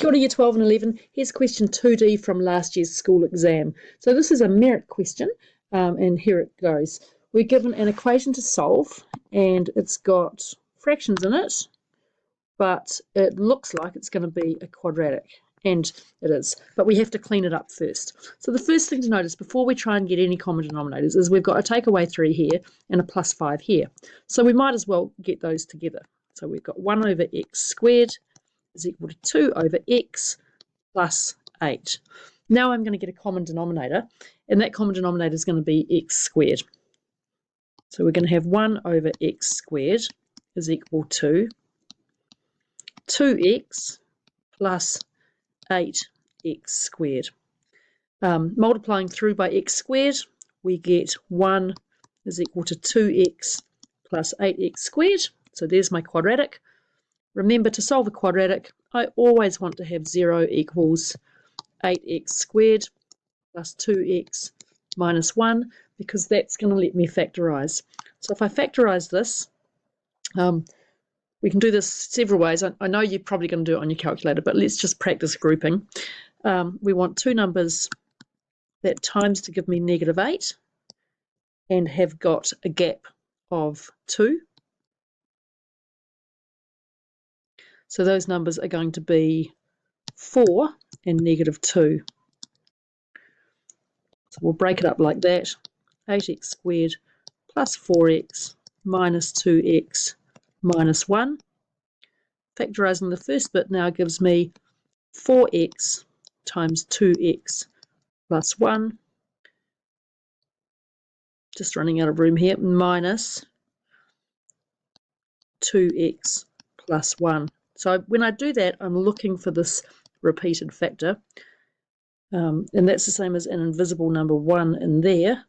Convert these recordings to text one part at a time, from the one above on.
Kia ora, Year 12 and 11. Here's question 2D from last year's school exam. So this is a merit question, and here it goes. We're given an equation to solve, and it's got fractions in it, but it looks like it's going to be a quadratic, and it is. But we have to clean it up first. So the first thing to notice before we try and get any common denominators is we've got a take away 3 here and a plus 5 here. So we might as well get those together. So we've got 1 over x squared is equal to 2 over x plus 8. Now I'm going to get a common denominator, and that common denominator is going to be x squared. So we're going to have 1 over x squared is equal to 2x plus 8x squared. Multiplying through by x squared, we get 1 is equal to 2x plus 8x squared. So there's my quadratic. Remember, to solve a quadratic, I always want to have 0 equals 8x squared plus 2x minus 1, because that's going to let me factorise. So if I factorise this, we can do this several ways. I know you're probably going to do it on your calculator, but let's just practice grouping. We want two numbers that times to give me -8 and have got a gap of 2. So those numbers are going to be 4 and -2. So we'll break it up like that. 8x squared plus 4x minus 2x minus 1. Factorising the first bit now gives me 4x times 2x plus 1. Just running out of room here. Minus 2x plus 1. So when I do that, I'm looking for this repeated factor. And that's the same as an invisible number 1 in there.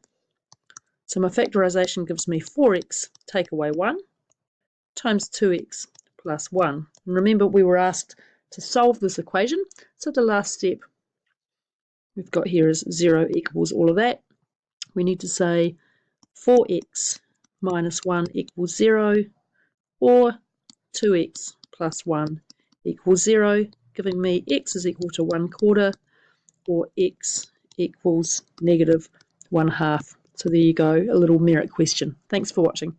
So my factorisation gives me 4x take away 1 times 2x plus 1. And remember, we were asked to solve this equation. So the last step we've got here is 0 equals all of that. We need to say 4x minus 1 equals 0, or 2x plus 1 equals 0, giving me x is equal to 1/4, or x equals -1/2. So there you go, a little merit question. Thanks for watching.